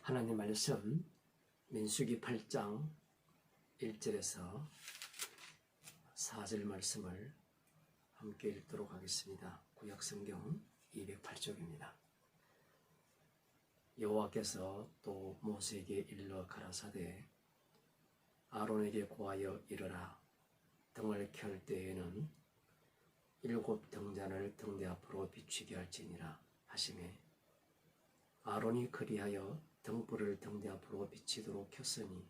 하나님 말씀 민수기 8장 1절에서 4절 말씀을 함께 읽도록 하겠습니다. 구약성경 208쪽입니다. 여호와께서 또 모세에게 일러 가라사대 아론에게 고하여 이르라. 등을 켤 때에는 7 등잔을 등대 앞으로 비추게 할지니라 하시매 아론이 그리하여 등불을 등대 앞으로 비치도록 켰으니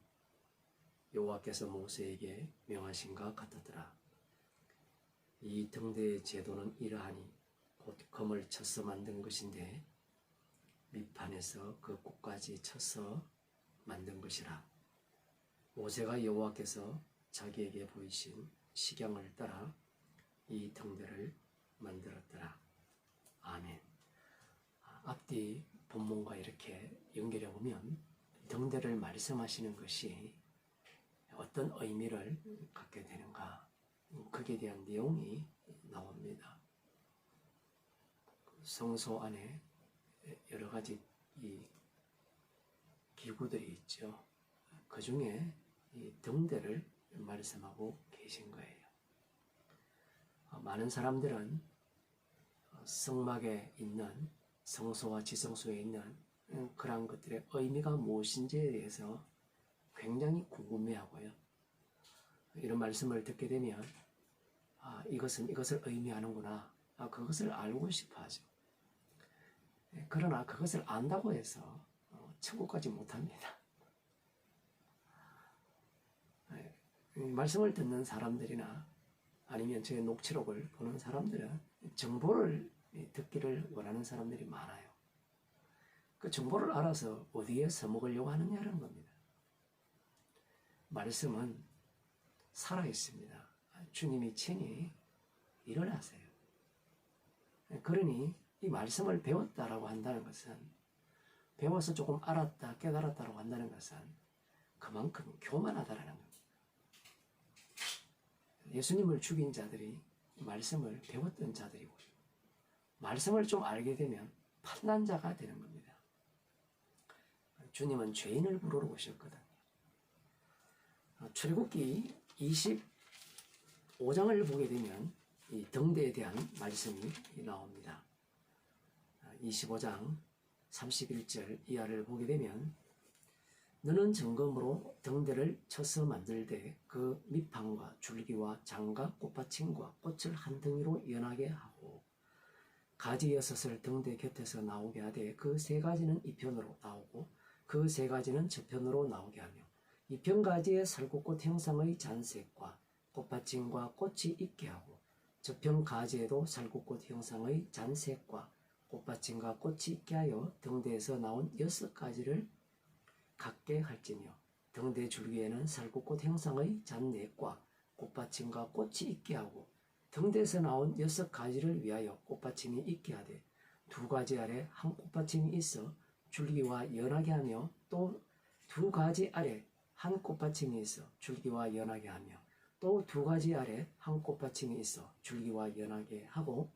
여호와께서 모세에게 명하신가 같았더라. 이 등대의 제도는 이러하니 곧 금을 쳐서 만든 것인데 밑판에서 그 끝까지 쳐서 만든 것이라. 모세가 여호와께서 자기에게 보이신 식양을 따라 이 등대를 만들었더라. 아멘. 앞뒤 본문과 이렇게 연결해 보면 등대를 말씀하시는 것이 어떤 의미를 갖게 되는가, 거기에 대한 내용이 나옵니다. 성소 안에 여러 가지 이 기구들이 있죠. 그 중에 이 등대를 말씀하고 계신 거예요. 많은 사람들은 성막에 있는 성소와 지성소에 있는 그러한 것들의 의미가 무엇인지에 대해서 굉장히 궁금해하고요. 이런 말씀을 듣게 되면 이것은 이것을 의미하는구나, 그것을 알고 싶어 하죠. 그러나 그것을 안다고 해서 천국까지 못합니다. 말씀을 듣는 사람들이나 아니면 제 녹취록을 보는 사람들은 정보를 듣기를 원하는 사람들이 많아요. 그 정보를 알아서 어디에 써먹으려고 하느냐는 겁니다. 말씀은 살아있습니다. 주님이 친히 일어나세요. 그러니 이 말씀을 배웠다라고 한다는 것은, 배워서 조금 알았다, 깨달았다라고 한다는 것은 그만큼 교만하다라는 겁니다. 예수님을 죽인 자들이 말씀을 배웠던 자들이고요. 말씀을 좀 알게 되면 판단자가 되는 겁니다. 주님은 죄인을 부르러 오셨거든요. 출애굽기 25장을 보게 되면 이 등대에 대한 말씀이 나옵니다. 25장 31절 이하를 보게 되면 너는 정금으로 등대를 쳐서 만들되 그 밑판과 줄기와 장과 꽃받침과 꽃을 한 덩이로 연하게 하고 가지 6을 등대 곁에서 나오게 하되 그 3가지는 이편으로 나오고 그 3가지는 저편으로 나오게 하며 이편 가지에 살구꽃 형상의 잔색과 꽃받침과 꽃이 있게 하고 저편 가지에도 살구꽃 형상의 잔색과 꽃받침과 꽃이 있게 하여 등대에서 나온 6가지를 갖게 할지며 등대 줄기에는 살구꽃 형상의 잔넷과 꽃받침과 꽃이 있게 하고 등대에서 나온 6가지를 위하여 꽃받침이 있게 하되 2가지 아래 한 꽃받침이 있어 줄기와 연하게 하며 또 2가지 아래 한 꽃받침이 있어 줄기와 연하게 하며 또 2가지 아래 한 꽃받침이 있어 줄기와 연하게 하고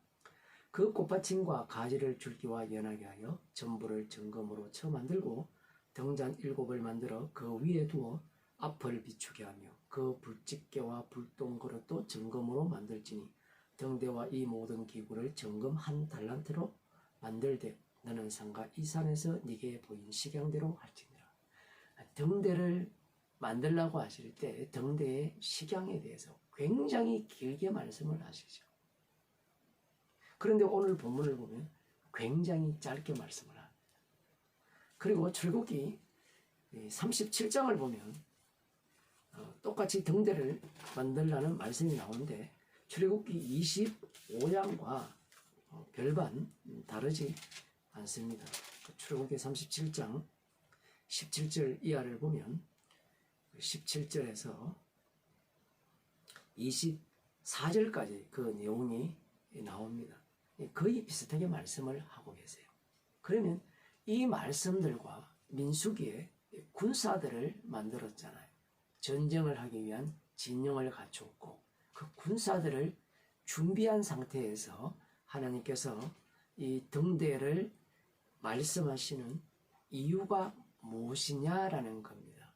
그 꽃받침과 가지를 줄기와 연하게 하여 전부를 정금으로 쳐 만들고 등잔 7을 만들어 그 위에 두어 앞을 비추게 하며 그 불집게와 불똥그릇도 정금으로 만들지니 등대와 이 모든 기구를 정금 1 달란트로 만들되 너는 상가 이 산에서 네게 보인 식양대로 할지니라. 등대를 만들라고 하실 때 등대의 식양에 대해서 굉장히 길게 말씀을 하시죠. 그런데 오늘 본문을 보면 굉장히 짧게 말씀을 합니다. 그리고 출애굽기 37장을 보면 똑같이 등대를 만들라는 말씀이 나오는데 출애굽기 25장과 별반 다르지 않습니다. 출애굽기 37장 17절 이하를 보면 17절에서 24절까지 그 내용이 나옵니다. 거의 비슷하게 말씀을 하고 계세요. 그러면 이 말씀들과 민수기에 군사들을 만들었잖아요. 전쟁을 하기 위한 진영을 갖추었고 그 군사들을 준비한 상태에서 하나님께서 이 등대를 말씀하시는 이유가 무엇이냐라는 겁니다.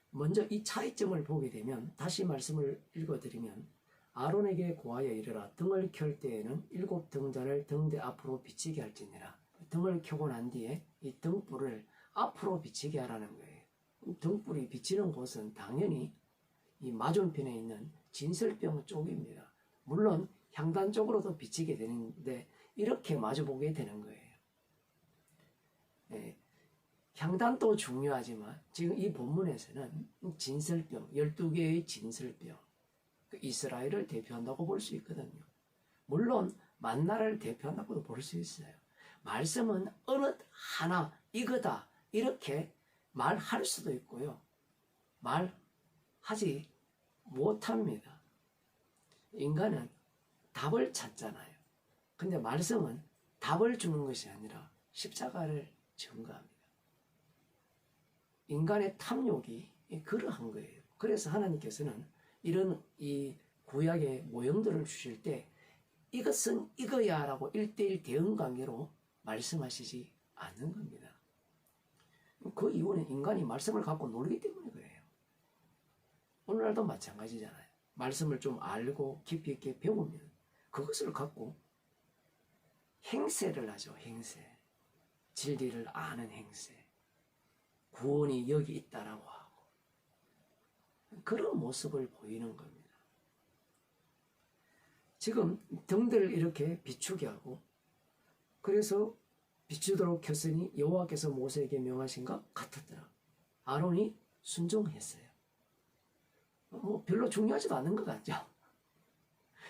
먼저 이 차이점을 보게 되면 다시 말씀을 읽어드리면 아론에게 고하여 이르라 등을 켤 때에는 7 등잔을 등대 앞으로 비치게 할지니라. 등을 켜고 난 뒤에 이 등불을 앞으로 비치게 하라는 거예요. 등불이 비치는 곳은 당연히 이 맞은편에 있는 진설병 쪽입니다. 물론 향단 쪽으로도 비치게 되는데 이렇게 마주보게 되는 거예요. 예, 향단도 중요하지만 지금 이 본문에서는 진설병, 12개의 진설병, 이스라엘을 대표한다고 볼 수 있거든요. 물론 만나를 대표한다고도 볼 수 있어요. 말씀은 어느 하나 이거다 이렇게 말할 수도 있고요. 말하지 못합니다. 인간은 답을 찾잖아요. 근데 말씀은 답을 주는 것이 아니라 십자가를 증거합니다. 인간의 탐욕이 그러한 거예요. 그래서 하나님께서는 이런 이 구약의 모형들을 주실 때 이것은 이거야 라고 1:1 대응 관계로 말씀하시지 않는 겁니다. 그 이유는 인간이 말씀을 갖고 놀기 때문에 그래요. 오늘날도 마찬가지잖아요. 말씀을 좀 알고 깊이 있게 배우면 그것을 갖고 행세를 하죠. 행세. 진리를 아는 행세. 구원이 여기 있다라고 하고 그런 모습을 보이는 겁니다. 지금 등들을 이렇게 비추게 하고 그래서 비추도록 켰으니 여호와께서 모세에게 명하신가 같았더라. 아론이 순종했어요. 별로 중요하지도 않은 것 같죠.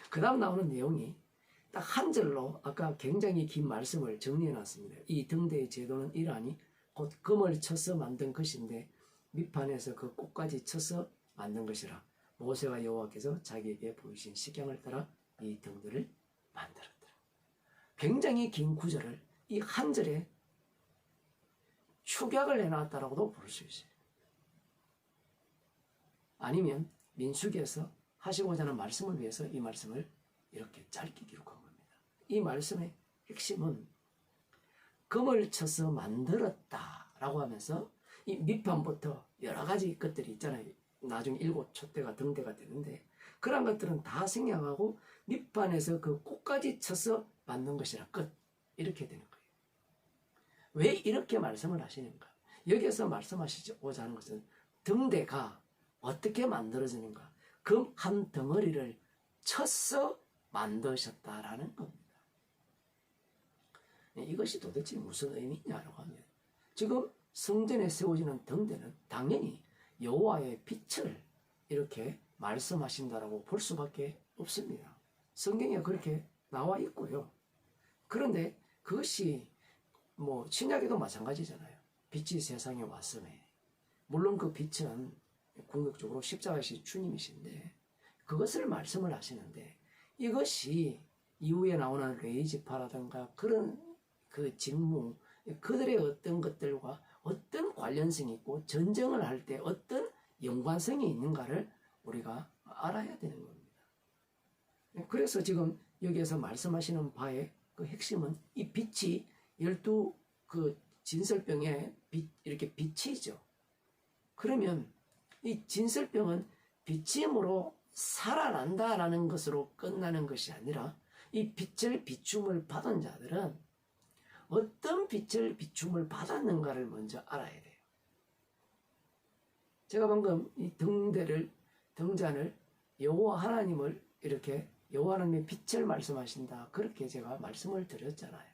그 다음 나오는 내용이 딱 한 절로 아까 굉장히 긴 말씀을 정리해 놨습니다. 이 등대의 제도는 이러하니 곧 금을 쳐서 만든 것인데 밑판에서 그 꽃까지 쳐서 만든 것이라. 모세와 여호와께서 자기에게 보이신 식양을 따라 이 등들을 만들었더라. 굉장히 긴 구절을 이 한 절에 축약을 해놨다라고도 볼 수 있어요. 아니면 민수기에서 하시고자 하는 말씀을 위해서 이 말씀을 이렇게 짧게 기록한 겁니다. 이 말씀의 핵심은 금을 쳐서 만들었다라고 하면서 이 밑판부터 여러 가지 것들이 있잖아요. 나중에 7 촛대가 등대가 되는데 그런 것들은 다 생략하고 밑판에서 그 꽃까지 쳐서 만든 것이라 끝. 이렇게 되는 거예요. 왜 이렇게 말씀을 하시는가? 여기에서 말씀하시고자 하는 것은 등대가 어떻게 만들어지는가? 금 한 덩어리를 쳐서 만드셨다라는 겁니다. 이것이 도대체 무슨 의미냐라고 하면 지금 성전에 세워지는 등대는 당연히 여호와의 빛을 이렇게 말씀하신다라고 볼 수밖에 없습니다. 성경에 그렇게 나와 있고요. 그런데 그것이 신약에도 마찬가지잖아요. 빛이 세상에 왔음에 물론 그 빛은 궁극적으로 십자가이신 주님이신데 그것을 말씀을 하시는데 이것이 이후에 나오는 레이지파라든가 그런 그 직무 그들의 어떤 것들과 어떤 관련성이 있고 전쟁을 할 때 어떤 연관성이 있는가를 우리가 알아야 되는 겁니다. 그래서 지금 여기에서 말씀하시는 바의 그 핵심은 이 빛이 12 그 진설병에 이렇게 비치죠. 그러면 이 진설병은 비침으로 살아난다라는 것으로 끝나는 것이 아니라 이 빛을 비춤을 받은 자들은 어떤 빛을 비춤을 받았는가를 먼저 알아야 돼요. 제가 방금 이 등잔을 여호와 하나님을 이렇게 여호와 하나님의 빛을 말씀하신다 그렇게 제가 말씀을 드렸잖아요.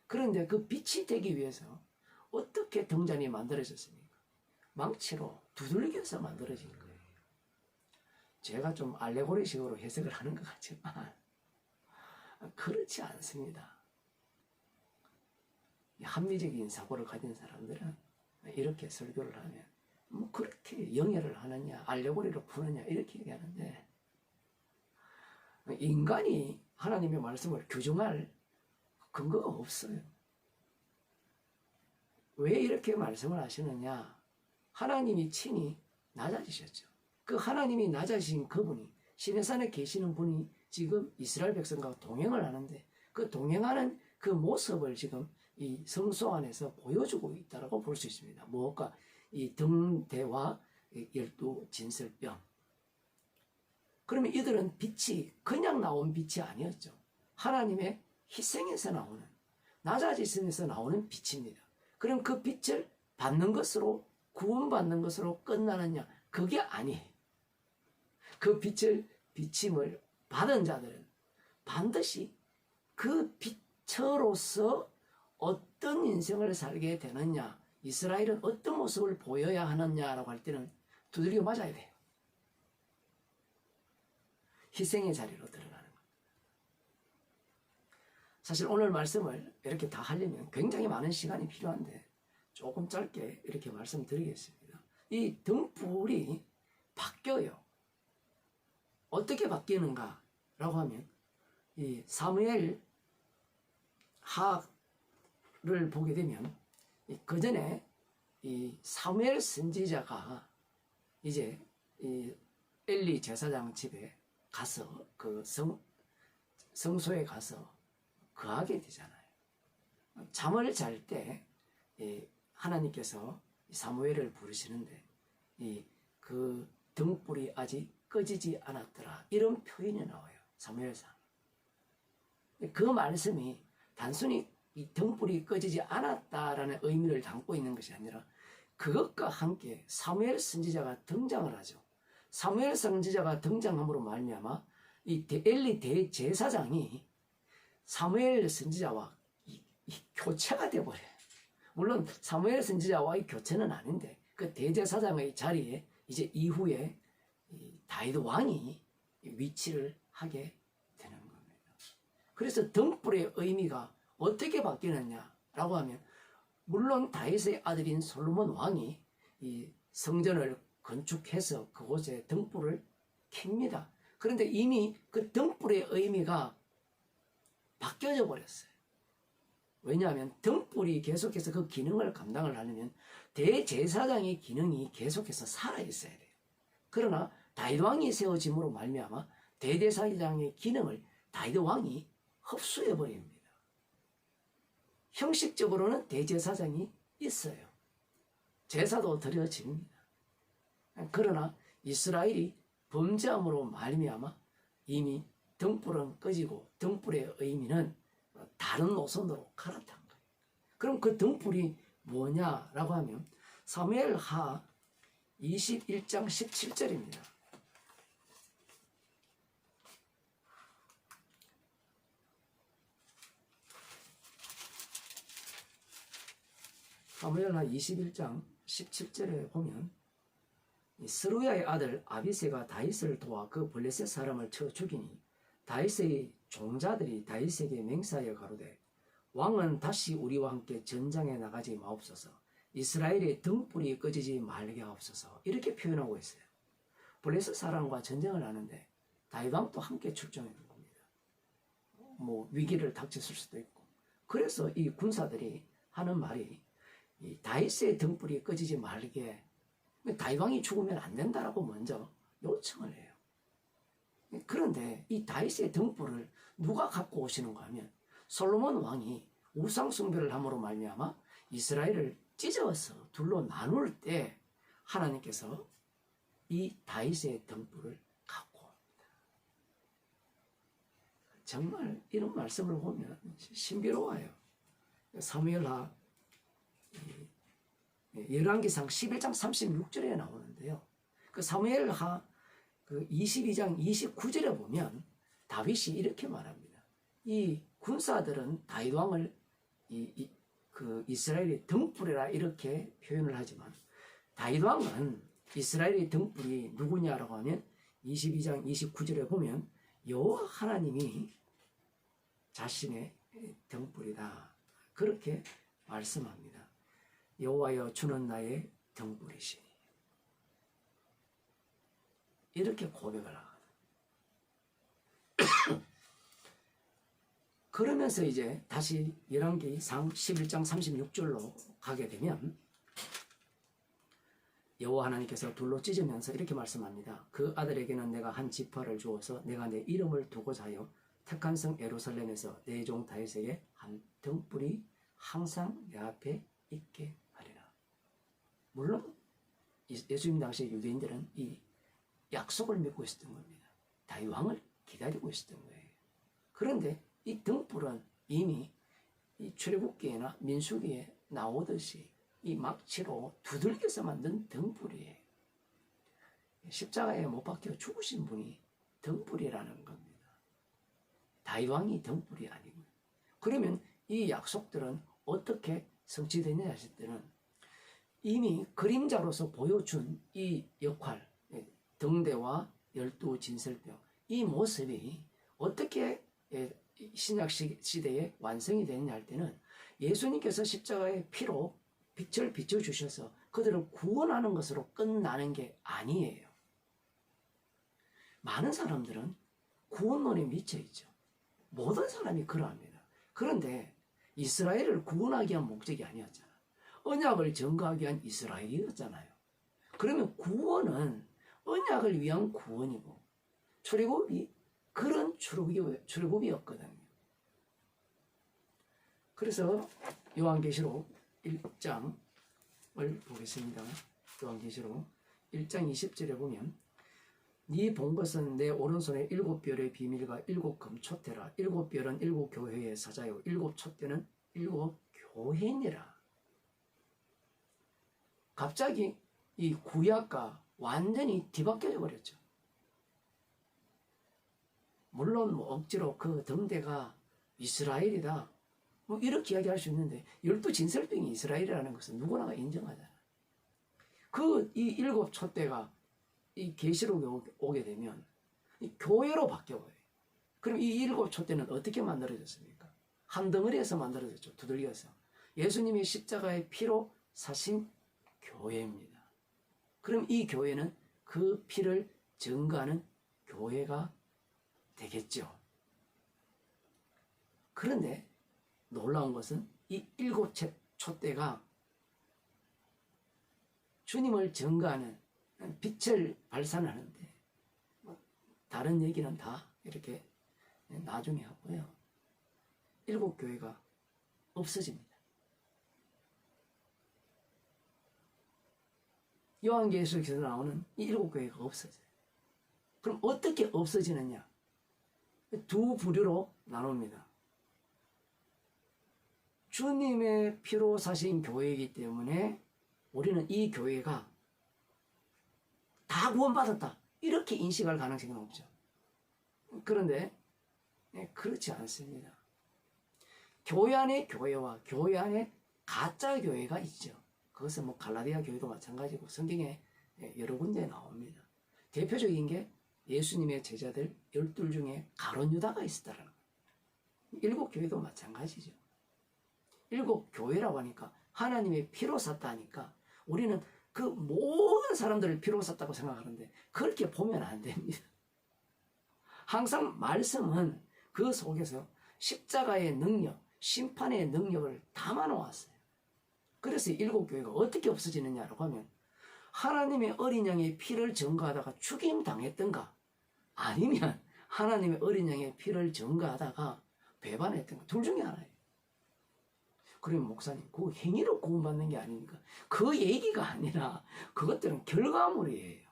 그런데 그 빛이 되기 위해서 어떻게 등잔이 만들어졌습니까? 망치로 두들겨서 만들어진 거예요. 제가 좀 알레고리식으로 해석을 하는 것 같지만 그렇지 않습니다. 합리적인 사고를 가진 사람들은 이렇게 설교를 하면 그렇게 영예를 하느냐 알레고리로 푸느냐 이렇게 얘기하는데 인간이 하나님의 말씀을 규정할 근거가 없어요. 왜 이렇게 말씀을 하시느냐? 하나님이 친히 낮아지셨죠. 그 하나님이 낮아지신 그분이 시내산에 계시는 분이 지금 이스라엘 백성과 동행을 하는데 그 동행하는 그 모습을 지금 이 성소 안에서 보여주고 있다고 볼 수 있습니다. 무엇과 이 등대와 12 진설병. 그러면 이들은 빛이 그냥 나온 빛이 아니었죠. 하나님의 희생에서 나오는, 낮아지심에서 나오는 빛입니다. 그럼 그 빛을 받는 것으로, 구원받는 것으로 끝나느냐? 그게 아니에요. 그 비침을 받은 자들은 반드시 그 빛으로서 어떤 인생을 살게 되느냐, 이스라엘은 어떤 모습을 보여야 하느냐라고 할 때는 두드려 맞아야 돼요. 희생의 자리로 들어가는 거예요. 사실 오늘 말씀을 이렇게 다 하려면 굉장히 많은 시간이 필요한데 조금 짧게 이렇게 말씀드리겠습니다. 이 등불이 바뀌어요. 어떻게 바뀌는가 라고 하면 이 사무엘 하를 보게 되면 그 전에 이 사무엘 선지자가 이제 이 엘리 제사장 집에 가서 그 성소에 가서 거하게 되잖아요. 잠을 잘 때 하나님께서 사무엘을 부르시는데 그 등불이 아직 꺼지지 않았더라, 이런 표현이 나와요. 사무엘상. 그 말씀이 단순히 이 등불이 꺼지지 않았다라는 의미를 담고 있는 것이 아니라 그것과 함께 사무엘 선지자가 등장을 하죠. 사무엘 선지자가 등장함으로 말미암아 이 엘리 대제사장이 사무엘 선지자와 이 교체가 되어버려요. 물론 사무엘 선지자와의 교체는 아닌데 그 대제사장의 자리에 이제 이후에 다윗 왕이 위치를 하게 되는 겁니다. 그래서 등불의 의미가 어떻게 바뀌느냐라고 하면, 물론 다윗의 아들인 솔로몬 왕이 이 성전을 건축해서 그곳에 등불을 켭니다. 그런데 이미 그 등불의 의미가 바뀌어져 버렸어요. 왜냐하면 등불이 계속해서 그 기능을 감당을 하려면 대제사장의 기능이 계속해서 살아있어야 돼요. 그러나 다윗 왕이 세워짐으로 말미암아 대제사장의 기능을 다윗 왕이 흡수해 버립니다. 형식적으로는 대제사장이 있어요. 제사도 드려집니다. 그러나 이스라엘이 범죄함으로 말미암아 이미 등불은 꺼지고 등불의 의미는 다른 노선으로 갈아탄 거예요. 그럼 그 등불이 뭐냐라고 하면 사무엘하 21장 17절입니다. 사무엘하 21장 17절에 보면 스루야의 아들 아비새가 다윗을 도와 그 블레셋 사람을 쳐 죽이니 다윗의 종자들이 다윗에게 맹세하여 가로되 왕은 다시 우리와 함께 전장에 나가지 마옵소서, 이스라엘의 등불이 꺼지지 말게 하옵소서, 이렇게 표현하고 있어요. 블레셋 사람과 전쟁을 하는데 다윗 왕도 함께 출정하는 겁니다. 뭐 위기를 닥쳤을 수도 있고. 그래서 이 군사들이 하는 말이 이 다윗의 등불이 꺼지지 말게, 다윗 왕이 죽으면 안 된다라고 먼저 요청을 해요. 그런데 이 다윗의 등불을 누가 갖고 오시는가 하면 솔로몬 왕이 우상 숭배를 함으로 말미암아 이스라엘을 찢어서 둘로 나눌 때 하나님께서 이 다윗의 등불을 갖고 옵니다. 정말 이런 말씀을 보면 신비로워요. 사무엘하 열왕기상 11장 36절에 나오는데요. 그 사무엘하 그 22장 29절에 보면 다윗이 이렇게 말합니다. 이 군사들은 다윗 왕을 그 이스라엘의 등불이라 이렇게 표현을 하지만 다윗 왕은 이스라엘의 등불이 누구냐라고 하면 22장 29절에 보면 여호와 하나님이 자신의 등불이다, 그렇게 말씀합니다. 여호와여 주는 나의 등불이시니, 이렇게 고백을 하거든. 그러면서 이제 다시 열왕기상 11장 36절로 가게 되면 여호와 하나님께서 둘로 찢으면서 이렇게 말씀합니다. 그 아들에게는 내가 한 지파를 주어서 내가 내 이름을 두고자 하여 택한 성 예루살렘에서 내 종 다윗에게 한 등불이 항상 내 앞에 있게 하리라. 물론 예수님 당시에 유대인들은 이 약속을 맺고 있었던 겁니다. 다윗 왕을 기다리고 있었던 거예요. 그런데 이 등불은 이미 이 출애굽기나 민수기에 나오듯이 이 막치로 두들겨서 만든 등불이에요. 십자가에 못 박혀 죽으신 분이 등불이라는 겁니다. 다윗 왕이 등불이 아니고요. 그러면 이 약속들은 어떻게 성취되느냐 하실 때는 이미 그림자로서 보여준 이 역할, 등대와 12진설병, 이 모습이 어떻게 신약 시대에 완성이 되느냐 할 때는 예수님께서 십자가의 피로 빛을 비춰주셔서 그들을 구원하는 것으로 끝나는 게 아니에요. 많은 사람들은 구원론에 미쳐있죠. 모든 사람이 그러합니다. 그런데 이스라엘을 구원하기 위한 목적이 아니었잖아. 언약을 증거하기 위한 이스라엘이었잖아요. 그러면 구원은 언약을 위한 구원이고 출애굽이 그런 출애굽이었거든요. 그래서 요한계시록 1장을 보겠습니다. 요한계시록 1장 20절에 보면 네 본 것은 내 오른손에 7별의 비밀과 7금초대라. 7별은 7교회의 사자요 7촛대는 7교회니라. 갑자기 이 구약과 완전히 뒤바뀌어 버렸죠. 물론 뭐 억지로 그 등대가 이스라엘이다 뭐 이렇게 이야기할 수 있는데 12진설병이 이스라엘이라는 것은 누구나가 인정하잖아. 그 이 7촛대가 이 계시록에 오게 되면 이 교회로 바뀌어버려요. 그럼 이 7촛대는 어떻게 만들어졌습니까? 한 덩어리에서 만들어졌죠. 두들겨서. 예수님이 십자가의 피로 사신 교회입니다. 그럼 이 교회는 그 피를 증거하는 교회가 되겠죠. 그런데 놀라운 것은 이 7촛대가 주님을 증거하는 빛을 발산하는데 다른 얘기는 다 이렇게 나중에 하고요. 7교회가 없어집니다. 요한계시록에서 나오는 이 7교회가 없어져요. 그럼 어떻게 없어지느냐? 두 부류로 나눕니다. 주님의 피로 사신 교회이기 때문에 우리는 이 교회가 다 구원받았다 이렇게 인식할 가능성은 없죠. 그런데 그렇지 않습니다. 교회 안에 교회와 교회 안에 가짜 교회가 있죠. 그것은 뭐 갈라디아 교회도 마찬가지고 성경에 여러 군데 나옵니다. 대표적인 게 예수님의 제자들 12 중에 가룟 유다가 있었다는 거예요. 7교회도 마찬가지죠. 7교회라고 하니까 하나님의 피로 샀다 하니까 우리는 그 모든 사람들을 피로 샀다고 생각하는데 그렇게 보면 안 됩니다. 항상 말씀은 그 속에서 십자가의 능력, 심판의 능력을 담아 놓았어요. 그래서 7교회가 어떻게 없어지느냐라고 하면 하나님의 어린 양의 피를 증거하다가 죽임 당했던가 아니면 하나님의 어린 양의 피를 증거하다가 배반했던가 둘 중에 하나예요. 그러면 목사님 그 행위로 구원받는 게 아니니까 그 얘기가 아니라 그것들은 결과물이에요.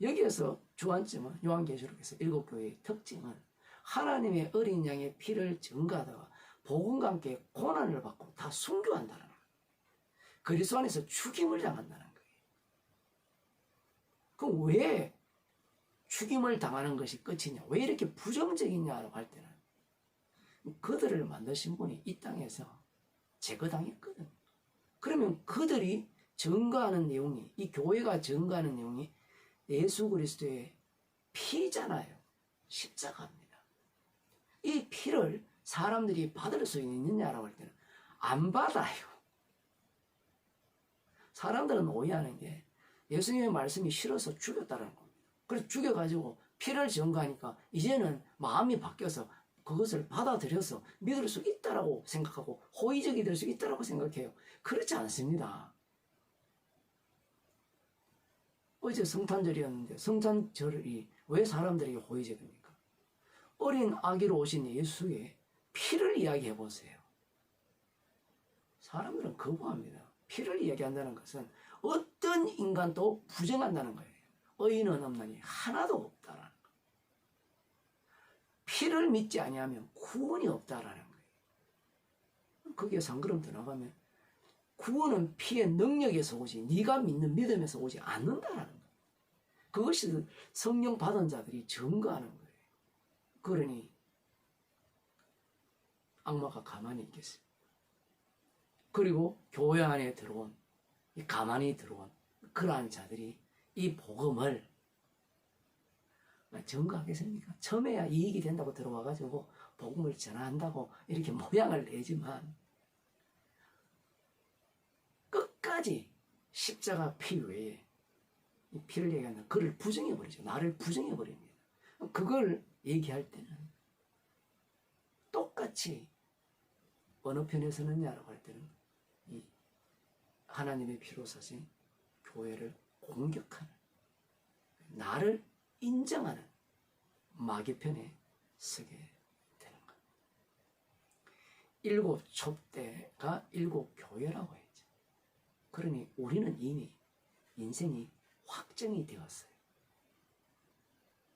여기에서 주안점은 요한계시록에서 7교회의 특징은 하나님의 어린 양의 피를 증거하다가 복음과 함께 고난을 받고 다 순교한다는 거예요. 그리스도 안에서 죽임을 당한다는 거예요. 그럼 왜 죽임을 당하는 것이 끝이냐? 왜 이렇게 부정적이냐라고 할 때는 그들을 만드신 분이 이 땅에서 제거당했거든. 그러면 그들이 증거하는 내용이 이 교회가 증거하는 내용이 예수 그리스도의 피잖아요. 십자가입니다. 이 피를 사람들이 받을 수 있느냐라고 할 때는 안 받아요. 사람들은 오해하는 게 예수님의 말씀이 싫어서 죽였다는 겁니다. 그래서 죽여가지고 피를 증거하니까 이제는 마음이 바뀌어서 그것을 받아들여서 믿을 수 있다라고 생각하고 호의적이 될 수 있다라고 생각해요. 그렇지 않습니다. 어제 성탄절이었는데 성탄절이 왜 사람들에게 호의적입니까? 어린 아기로 오신 예수의 피를 이야기해 보세요. 사람들은 거부합니다. 피를 이야기한다는 것은 어떤 인간도 부정한다는 거예요. 의인은 없나니 하나도 없다라는 거예요. 피를 믿지 아니하면 구원이 없다라는 거예요. 거기에서 한 걸음 더 나가면 구원은 피의 능력에서 오지 네가 믿는 믿음에서 오지 않는다라는 거예요. 그것이 성령 받은 자들이 증거하는 거예요. 그러니 악마가 가만히 있겠어요. 그리고 교회 안에 들어온 가만히 들어온 그러한 자들이 이 복음을 증거하겠습니까? 처음에야 이익이 된다고 들어와가지고 복음을 전한다고 이렇게 모양을 내지만 끝까지 십자가 피 외에 이 피를 얘기하는 그를 부정해버리죠. 나를 부정해버립니다. 그걸 얘기할 때는 똑같이 어느 편에 서느냐라고 할 때는 이 하나님의 피로 사신 교회를 공격하는 나를 인정하는 마귀 편에 서게 되는 것. 일곱 촛대가 일곱 교회라고 했죠. 그러니 우리는 이미 인생이 확정이 되었어요.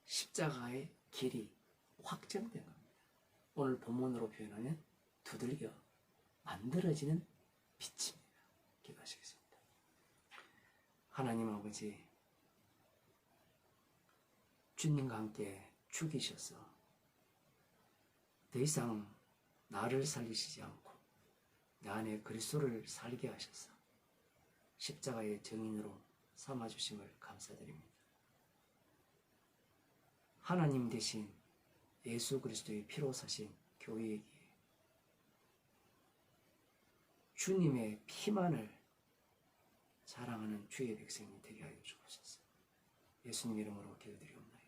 십자가의 길이 확정된 겁니다. 오늘 본문으로 표현하면 두들겨 만들어지는 빛입니다. 기도하시겠습니다. 하나님 아버지, 주님과 함께 죽이셔서 더 이상 나를 살리시지 않고 내 안에 그리스도를 살게 하셔서 십자가의 증인으로 삼아주심을 감사드립니다. 하나님 대신 예수 그리스도의 피로 사신 교회에게 주님의 피만을 자랑하는 주의 백성이 되게 하여 주옵소서. 예수님 이름으로 기도드리옵나이다.